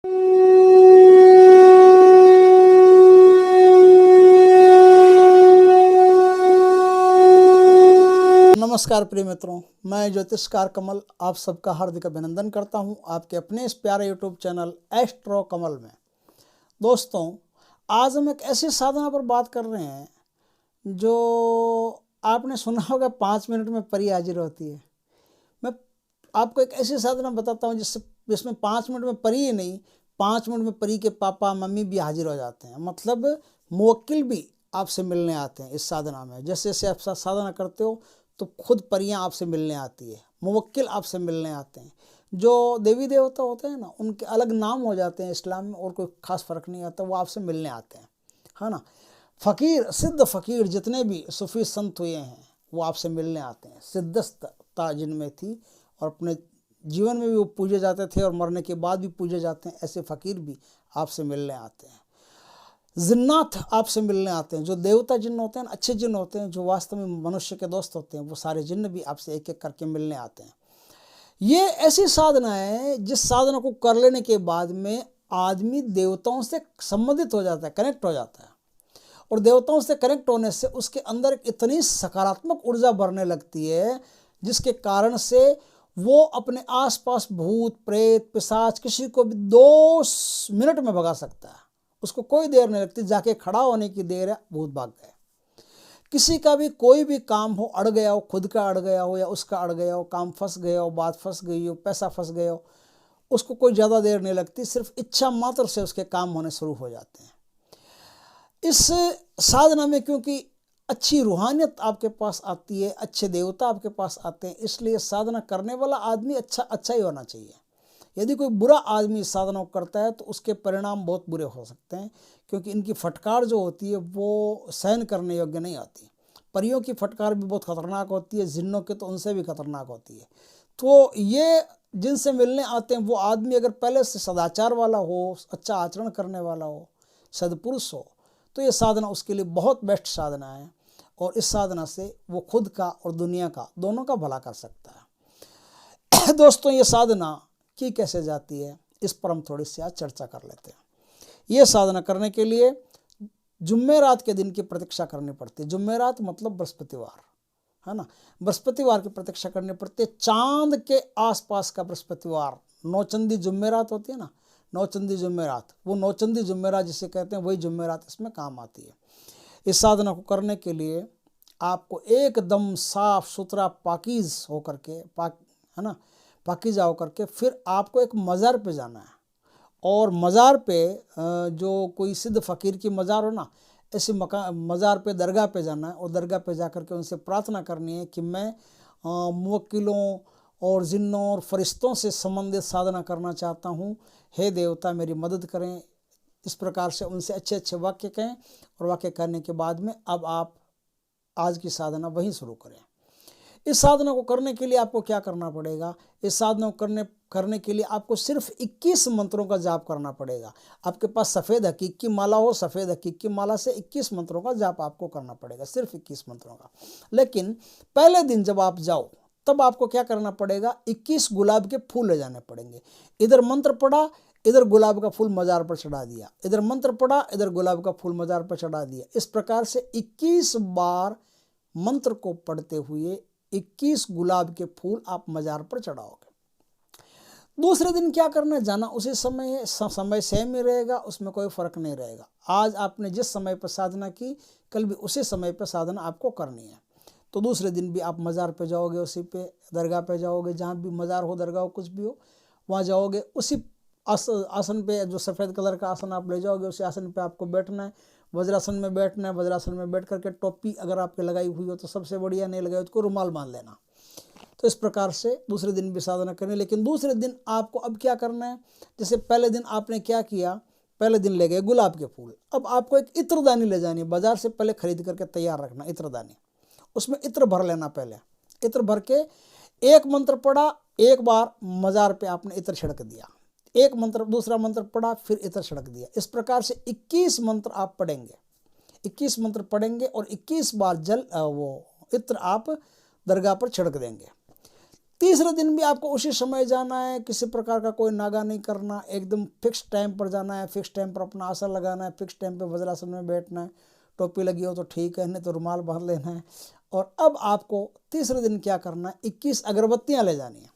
नमस्कार प्रिय मित्रों, मैं ज्योतिषकार कमल आप सबका हार्दिक अभिनंदन करता हूं आपके अपने इस प्यारे यूट्यूब चैनल एस्ट्रो कमल में। दोस्तों, आज हम एक ऐसी साधना पर बात कर रहे हैं जो आपने सुना होगा 5 मिनट में परी हाजिर होती है। मैं आपको एक ऐसी साधना बताता हूं जिसमें 5 मिनट में परी ही नहीं, 5 मिनट में परी के पापा मम्मी भी हाजिर हो जाते हैं। मतलब मुवक्किल भी आपसे मिलने आते हैं इस साधना में। जैसे जैसे आप साधना करते हो तो खुद परियां आपसे मिलने आती है, मुवक्किल आपसे मिलने आते हैं। जो देवी देवता होते हैं ना, उनके अलग नाम हो जाते हैं इस्लाम में और कोई खास फर्क नहीं आता, वो आपसे मिलने आते हैं, है ना। फ़कीर, सिद्ध फ़कीर जितने भी सूफी संत हुए हैं वो आपसे मिलने आते हैं। सिद्धता जिनमें थी और अपने जीवन में भी वो पूजे जाते थे और मरने के बाद भी पूजे जाते हैं, ऐसे फ़कीर भी आपसे मिलने आते हैं। जिन्नात आपसे मिलने आते हैं। जो देवता जिन्न होते हैं, अच्छे जिन्न होते हैं, जो वास्तव में मनुष्य के दोस्त होते हैं, वो सारे जिन्न भी आपसे एक एक करके मिलने आते हैं। ये ऐसी साधना है जिस साधना को कर लेने के बाद में आदमी देवताओं से संबंधित हो जाता है, कनेक्ट हो जाता है। और देवताओं से कनेक्ट होने से उसके अंदर इतनी सकारात्मक ऊर्जा भरने लगती है जिसके कारण से वो अपने आसपास भूत प्रेत पिशाच किसी को भी 2 मिनट में भगा सकता है। उसको कोई देर नहीं लगती, जाके खड़ा होने की देर है, भूत भाग गए। किसी का भी कोई भी काम हो, अड़ गया हो, खुद का अड़ गया हो या उसका अड़ गया हो, काम फंस गया हो, बात फंस गई हो, पैसा फंस गया हो, उसको कोई ज़्यादा देर नहीं लगती, सिर्फ इच्छा मात्र से उसके काम होने शुरू हो जाते हैं। इस साधना में क्योंकि अच्छी रूहानियत आपके पास आती है, अच्छे देवता आपके पास आते हैं, इसलिए साधना करने वाला आदमी अच्छा ही होना चाहिए। यदि कोई बुरा आदमी इस साधना को करता है तो उसके परिणाम बहुत बुरे हो सकते हैं, क्योंकि इनकी फटकार जो होती है वो सहन करने योग्य नहीं आती। परियों की फटकार भी बहुत खतरनाक होती है, जिन्नों की तो उनसे भी खतरनाक होती है। तो ये जिनसे मिलने आते हैं वो आदमी अगर पहले से सदाचार वाला हो, अच्छा आचरण करने वाला हो, सद्पुरुष हो, तो ये साधना उसके लिए बहुत बेस्ट साधना है। और इस साधना से वो खुद का और दुनिया का दोनों का भला कर सकता है। दोस्तों, ये साधना की कैसे जाती है इस पर हम थोड़ी सी आज चर्चा कर लेते हैं। ये साधना करने के लिए जुम्मेरात के दिन की प्रतीक्षा करनी पड़ती है। जुम्मेरात मतलब बृहस्पतिवार, है ना। बृहस्पतिवार की प्रतीक्षा करनी पड़ती है। चांद के आसपास का बृहस्पतिवार, नौचंदी जुम्मेरात होती है ना, नौचंदी जुम्मेरात, वो नौचंदी जुम्मेरात जिसे कहते हैं वही जुम्मेरात इसमें काम आती है। इस साधना को करने के लिए आपको एकदम साफ सुथरा पाकीज़ होकर के है ना, पाकीज़ा होकर के फिर आपको एक मज़ार पे जाना है। और मज़ार पे जो कोई सिद्ध फ़कीर की मज़ार हो ना, ऐसी मज़ार पे दरगाह पे जाना है और दरगाह पे जा कर के उनसे प्रार्थना करनी है कि मैं मुवक्किलों और जिन्नों और फरिश्तों से संबंधित साधना करना चाहता हूँ। हे देवता, मेरी मदद करें। इस प्रकार से उनसे अच्छे अच्छे वाक्य कहें और वाक्य करने के बाद में अब आप आज की साधना वहीं शुरू करें। इस साधना को करने के लिए आपको क्या करना पड़ेगा? इस साधना को करने के लिए आपको सिर्फ 21 मंत्रों का जाप करना पड़ेगा। आपके पास सफ़ेद हकीक की माला हो, सफ़ेद हकीक की माला से 21 मंत्रों का जाप आपको करना पड़ेगा, सिर्फ 21 मंत्रों का। लेकिन पहले दिन जब आप जाओ तब आपको क्या करना पड़ेगा? 21 गुलाब के फूल ले जाने पड़ेंगे। इधर मंत्र पढ़ा, इधर गुलाब का फूल मज़ार पर चढ़ा दिया, इधर मंत्र पढ़ा, इधर गुलाब का फूल मज़ार पर चढ़ा दिया। इस प्रकार से 21 बार मंत्र को पढ़ते हुए 21 गुलाब के फूल आप मज़ार पर चढ़ाओगे। दूसरे दिन क्या करना है? जाना उसी समय सेम ही रहेगा, उसमें कोई फ़र्क नहीं रहेगा। आज आपने जिस समय पर साधना की, कल भी उसी समय पर साधना आपको करनी है। तो दूसरे दिन भी आप मज़ार पे जाओगे, उसी पे दरगाह पे जाओगे, जहाँ भी मज़ार हो, दरगाह हो, कुछ भी हो, वहाँ जाओगे। उसी आसन पे, जो सफ़ेद कलर का आसन आप ले जाओगे, उसी आसन पे आपको बैठना है। वज्रासन में बैठना है। वज्रासन में बैठ करके टोपी अगर आपके लगाई हुई हो तो सबसे बढ़िया, नहीं लगाई तो रुमाल बांध लेना। तो इस प्रकार से दूसरे दिन भी साधना करनी। लेकिन दूसरे दिन आपको अब क्या करना है? जैसे पहले दिन आपने क्या किया? पहले दिन ले गए गुलाब के फूल। अब आपको एक इत्रदानी ले जानी है, बाजार से पहले खरीद करके तैयार रखना इत्रदानी। उसमें इत्र भर लेना। पहले इत्र भर के एक मंत्र पढ़ा, एक बार मज़ार पे आपने इत्र छिड़क दिया, एक मंत्र, दूसरा मंत्र पढ़ा, फिर इत्र छिड़क दिया। इस प्रकार से 21 मंत्र आप पढ़ेंगे, 21 मंत्र पढ़ेंगे और 21 बार वो इत्र आप दरगाह पर छिड़क देंगे। तीसरे दिन भी आपको उसी समय जाना है, किसी प्रकार का कोई नागा नहीं करना, एकदम फिक्स टाइम पर जाना है, फिक्स टाइम पर अपना आसन लगाना है, फिक्स टाइम पर वज्रासन में बैठना है। टोपी लगी हो तो ठीक है, नहीं तो रुमाल बांध लेना है। और अब आपको तीसरे दिन क्या करना है, 21 अगरबत्तियाँ ले जानी है।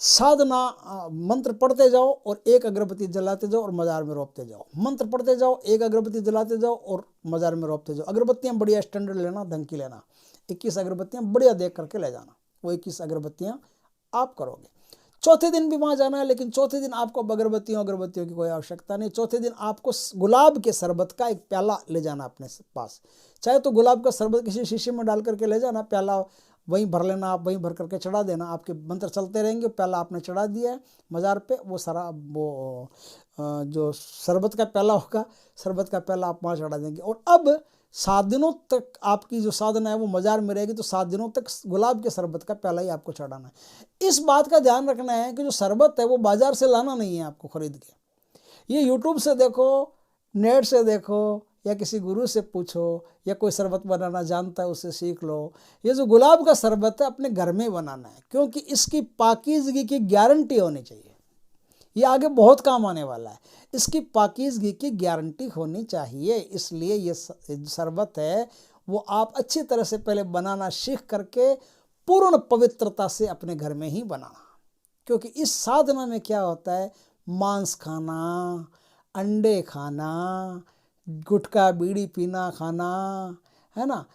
साधना मंत्र पढ़ते जाओ और एक अगरबत्ती जलाते जाओ और मजार में रोपते जाओ। मंत्र पढ़ते जाओ, एक अगरबत्ती जलाते जाओ और मजार में रोपते जाओ। अगरबत्तियाँ बढ़िया स्टैंडर्ड लेना, ढंग की लेना। 21 अगरबत्तियाँ बढ़िया देख करके ले जाना। वो 21 अगरबत्तियाँ आप करोगे। चौथे दिन भी वहाँ जाना है, लेकिन चौथे दिन आपको अगरबत्तियों की कोई आवश्यकता नहीं। चौथे दिन आपको गुलाब के शरबत का एक प्याला ले जाना अपने पास। चाहे तो गुलाब का शरबत किसी शीशे में डाल करके ले जाना, प्याला वहीं भर लेना, आप वहीं भर करके चढ़ा देना। आपके मंत्र चलते रहेंगे, प्याला आपने चढ़ा दिया है मज़ार पे, वो सारा वो जो शरबत का प्याला होगा, शरबत का प्याला आप वहाँ चढ़ा देंगे। और अब 7 दिनों तक आपकी जो साधना है वो मज़ार में रहेगी, तो 7 दिनों तक गुलाब के शरबत का प्याला ही आपको चढ़ाना है। इस बात का ध्यान रखना है कि जो शरबत है वो बाज़ार से लाना नहीं है आपको खरीद के। ये यूट्यूब से देखो, नेट से देखो, या किसी गुरु से पूछो, या कोई शरबत बनाना जानता है उससे सीख लो। ये जो गुलाब का शरबत है अपने घर में बनाना है, क्योंकि इसकी पाकीज़गी की गारंटी होनी चाहिए। ये आगे बहुत काम आने वाला है। इसकी पाकीज़गी की गारंटी होनी चाहिए, इसलिए ये शरबत है वो आप अच्छी तरह से पहले बनाना सीख करके पूर्ण पवित्रता से अपने घर में ही बनाना। क्योंकि इस साधना में क्या होता है, मांस खाना, अंडे खाना, गुटखा बीड़ी पीना खाना, है ना,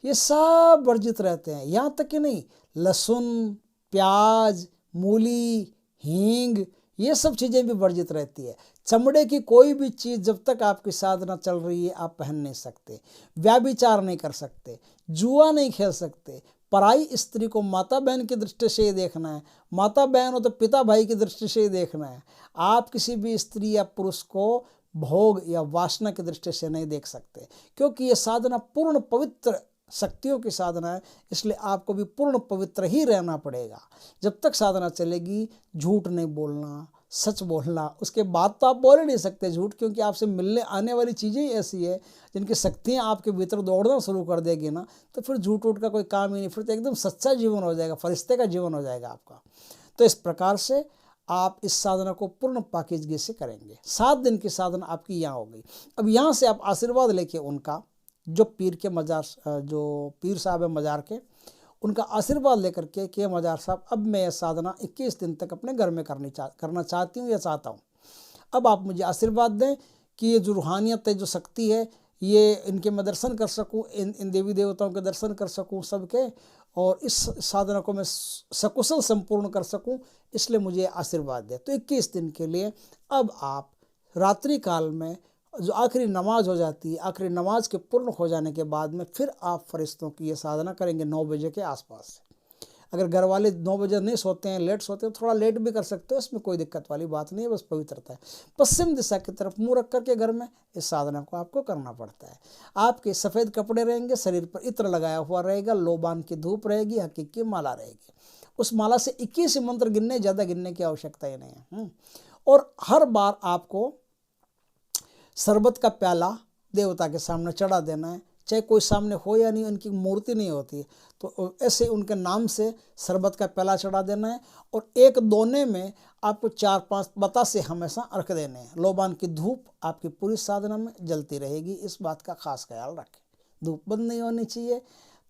ये सब वर्जित रहते हैं। यहाँ तक कि नहीं, लहसुन, प्याज, मूली, हींग, ये सब चीज़ें भी वर्जित रहती है। चमड़े की कोई भी चीज़ जब तक आपकी साधना चल रही है आप पहन नहीं सकते। व्याभिचार नहीं कर सकते, जुआ नहीं खेल सकते। पराई स्त्री को माता बहन की दृष्टि से ही देखना है, माता बहन हो तो पिता भाई की दृष्टि से ही देखना है। आप किसी भी स्त्री या पुरुष को भोग या वासना की दृष्टि से नहीं देख सकते, क्योंकि ये साधना पूर्ण पवित्र शक्तियों की साधना है। इसलिए आपको भी पूर्ण पवित्र ही रहना पड़ेगा। जब तक साधना चलेगी झूठ नहीं बोलना, सच बोलना। उसके बाद तो आप बोल ही नहीं सकते झूठ, क्योंकि आपसे मिलने आने वाली चीज़ें ही ऐसी है जिनकी शक्तियाँ आपके भीतर दौड़ना शुरू कर देगी ना, तो फिर झूठ उठ का कोई काम ही नहीं, फिर तो एकदम सच्चा जीवन हो जाएगा, फरिश्ते का जीवन हो जाएगा आपका। तो इस प्रकार से आप इस साधना को पूर्ण पाकीज़गी से करेंगे। 7 दिन की साधना आपकी यहाँ हो गई। अब यहाँ से आप आशीर्वाद लेके उनका, जो पीर के मज़ार, जो पीर साहब है मज़ार के, उनका आशीर्वाद लेकर के कि मज़ार साहब अब मैं यह साधना 21 दिन तक अपने घर में करना चाहती हूँ या चाहता हूँ। अब आप मुझे आशीर्वाद दें कि ये जो रूहानियत है, जो शक्ति है, ये इनके मैं दर्शन कर सकूँ, इन देवी देवताओं के दर्शन कर सकूँ सबके, और इस साधना को मैं सकुशल संपूर्ण कर सकूं, इसलिए मुझे आशीर्वाद दे। तो 21 दिन के लिए अब आप रात्रि काल में जो आखिरी नमाज हो जाती है, आखिरी नमाज के पूर्ण हो जाने के बाद में फिर आप फरिश्तों की ये साधना करेंगे 9 बजे के आसपास। अगर घर वाले 9 बजे नहीं सोते हैं, लेट सोते हैं, थोड़ा लेट भी कर सकते हो, इसमें कोई दिक्कत वाली बात नहीं है, बस पवित्रता है। पश्चिम दिशा की तरफ मुंह रख करके घर में इस साधना को आपको करना पड़ता है। आपके सफ़ेद कपड़े रहेंगे, शरीर पर इत्र लगाया हुआ रहेगा, लोबान की धूप रहेगी, हकीक की माला रहेगी। उस माला से 21 मंत्र गिनने, ज़्यादा गिनने की आवश्यकता ही नहीं है। और हर बार आपको शरबत का प्याला देवता के सामने चढ़ा देना है, चाहे कोई सामने हो या नहीं, उनकी मूर्ति नहीं होती, तो ऐसे उनके नाम से शरबत का प्याला चढ़ा देना है। और एक दोने में आपको 4-5 बतासे हमेशा रख देने हैं। लोबान की धूप आपकी पूरी साधना में जलती रहेगी, इस बात का खास ख्याल रखें। धूप बंद नहीं होनी चाहिए,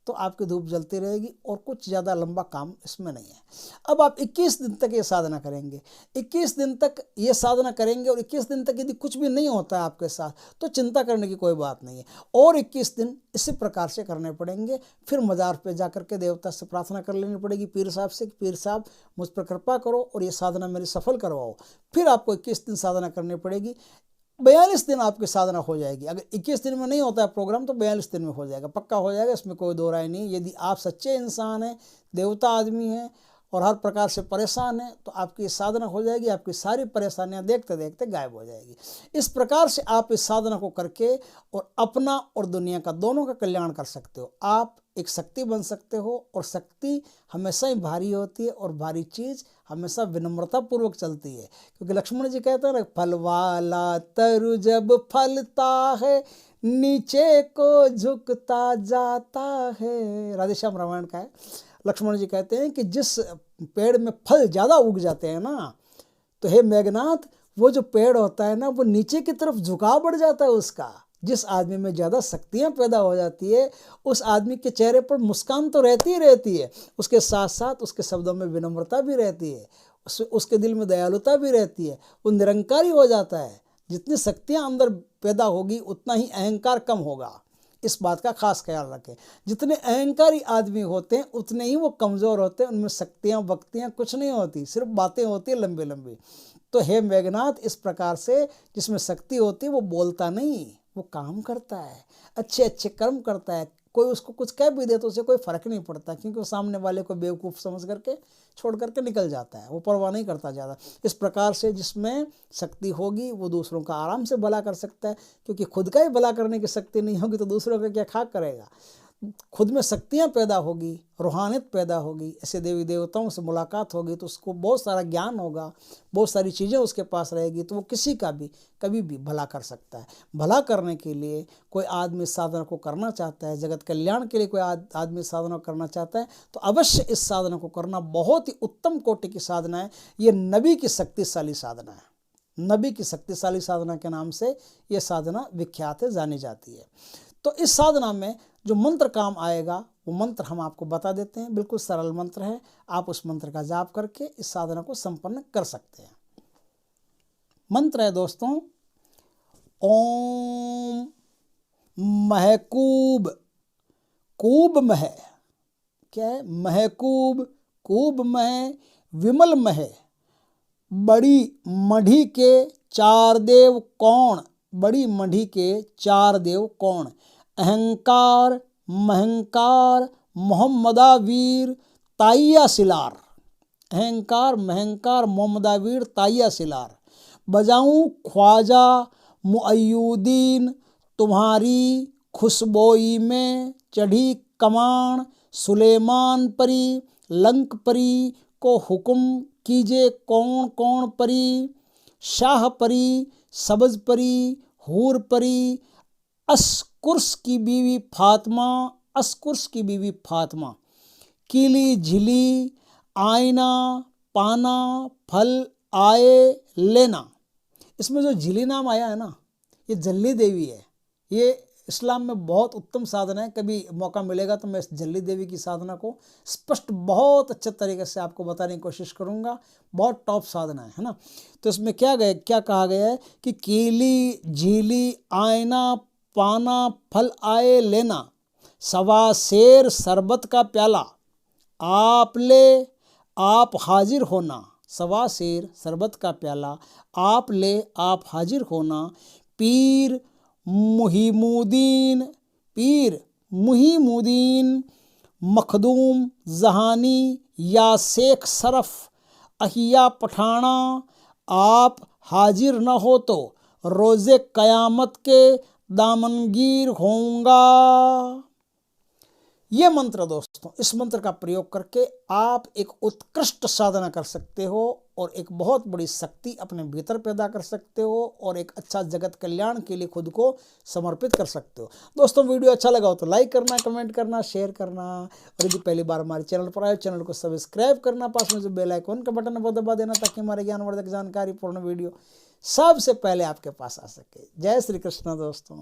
तो आपकी धूप जलती रहेगी, और कुछ ज़्यादा लंबा काम इसमें नहीं है। अब आप 21 दिन तक ये साधना करेंगे। 21 दिन तक ये साधना करेंगे, और 21 दिन तक यदि कुछ भी नहीं होता है आपके साथ तो चिंता करने की कोई बात नहीं है। और 21 दिन इसी प्रकार से करने पड़ेंगे। फिर मज़ार पे जा करके देवता से प्रार्थना कर लेनी पड़ेगी, पीर साहब से, पीर साहब मुझ पर कृपा करो और ये साधना मेरी सफल करवाओ। फिर आपको 21 दिन साधना करनी पड़ेगी। 42 दिन आपकी साधना हो जाएगी। अगर 21 दिन में नहीं होता है प्रोग्राम तो 42 दिन में हो जाएगा, पक्का हो जाएगा, इसमें कोई दो राय नहीं। यदि आप सच्चे इंसान हैं, देवता आदमी हैं और हर प्रकार से परेशान हैं, तो आपकी साधना हो जाएगी, आपकी सारी परेशानियां देखते देखते गायब हो जाएगी। इस प्रकार से आप इस साधना को करके और अपना और दुनिया का दोनों का कल्याण कर सकते हो। आप एक शक्ति बन सकते हो, और शक्ति हमेशा ही भारी होती है, और भारी चीज़ हमेशा विनम्रता पूर्वक चलती है। क्योंकि लक्ष्मण जी कहते हैं ना, फल वाला तरु जब फलता है नीचे को झुकता जाता है। राधेश्याम रामायण का है। लक्ष्मण जी कहते हैं कि जिस पेड़ में फल ज़्यादा उग जाते हैं ना, तो हे मेघनाथ, वो जो पेड़ होता है ना, वो नीचे की तरफ झुकाव बढ़ जाता है उसका। जिस आदमी में ज़्यादा शक्तियाँ पैदा हो जाती है, उस आदमी के चेहरे पर मुस्कान तो रहती ही रहती है, उसके साथ साथ उसके शब्दों में विनम्रता भी रहती है, उसके दिल में दयालुता भी रहती है, वो निरंकारी हो जाता है। जितनी शक्तियाँ अंदर पैदा होगी उतना ही अहंकार कम होगा। इस बात का खास ख्याल रखें। जितने अहंकारी आदमी होते हैं उतने ही वो कमज़ोर होते हैं, उनमें शक्तियाँ वक्तियाँ कुछ नहीं होती, सिर्फ बातें होती हैं लंबी लंबी। तो हे मेघनाथ, इस प्रकार से जिसमें शक्ति होती है वो बोलता नहीं, वो काम करता है, अच्छे अच्छे कर्म करता है। कोई उसको कुछ कह भी दे तो उसे कोई फर्क नहीं पड़ता, क्योंकि वो सामने वाले को बेवकूफ़ समझ करके छोड़ करके निकल जाता है, वो परवाह नहीं करता ज़्यादा। इस प्रकार से जिसमें शक्ति होगी वो दूसरों का आराम से भला कर सकता है, क्योंकि खुद का ही भला करने की शक्ति नहीं होगी तो दूसरों का क्या खाक करेगा। खुद में शक्तियाँ पैदा होगी, रूहानियत पैदा होगी, ऐसे देवी देवताओं से मुलाकात होगी तो उसको बहुत सारा ज्ञान होगा, बहुत सारी चीज़ें उसके पास रहेगी, तो वो किसी का भी कभी भी भला कर सकता है। भला करने के लिए कोई आदमी साधना को करना चाहता है, जगत कल्याण के लिए कोई आदमी साधना करना चाहता है, तो अवश्य इस साधना को करना बहुत ही उत्तम कोटि की साधना है। ये नबी की शक्तिशाली साधना है। नबी की शक्तिशाली साधना के नाम से ये साधना विख्यात है, जानी जाती है। तो इस साधना में जो मंत्र काम आएगा वो मंत्र हम आपको बता देते हैं। बिल्कुल सरल मंत्र है, आप उस मंत्र का जाप करके इस साधना को संपन्न कर सकते हैं। मंत्र है दोस्तों, ओम महकूब, कूब मह, क्या है, महकूब, कूब मह, विमल मह, बड़ी मढ़ी के चार देव कौन, बड़ी मढ़ी के चार देव कौन, अहंकार महंकार मोहम्मदावीर ताइया सिलार, अहंकार महंकार मोहम्मदावीर ताइया सिलार, बजाऊं ख्वाजा मुअय्युद्दीन तुम्हारी खुशबोई में चढ़ी कमान, सुलेमान परी लंक परी को हुक्म कीजे कौन कौन परी, शाह परी सब्ज परी हूर परी, अस्कुर्स की बीवी फातिमा, अस्कुर्स की बीवी फातिमा, कीली झिली आईना पाना फल आए लेना। इसमें जो झिली नाम आया है ना, ये जल्ली देवी है। ये इस्लाम में बहुत उत्तम साधना है। कभी मौका मिलेगा तो मैं इस जल्ली देवी की साधना को स्पष्ट बहुत अच्छे तरीके से आपको बताने की कोशिश करूंगा। बहुत टॉप साधना है ना। तो इसमें क्या कहा गया है कि कीली झीली आईना पाना फल आए लेना, सवा शेर शरबत का प्याला आप ले आप हाजिर होना, सवा शेर शरबत का प्याला आप ले आप हाजिर होना, पीर मुहिमुद्दीन, पीर मुहिमुद्दीन मखदूम जहानी या शेख शरफ अहिया पठाना, आप हाजिर न हो तो रोज़े क़यामत के दामनगीर होऊंगा। ये मंत्र दोस्तों, इस मंत्र का प्रयोग करके आप एक उत्कृष्ट साधना कर सकते हो और एक बहुत बड़ी शक्ति अपने भीतर पैदा कर सकते हो और एक अच्छा जगत कल्याण के लिए खुद को समर्पित कर सकते हो। दोस्तों वीडियो अच्छा लगा हो तो लाइक करना, कमेंट करना, शेयर करना और यदि पहली बार हमारे चैनल पर आए चैनल को सब्सक्राइब करना, पास में जो बेल आइकन का बटन है वो दबा देना ताकि हमारे ज्ञानवर्धक जानकारीपूर्ण वीडियो सबसे पहले आपके पास आ सके। जय श्री कृष्ण दोस्तों।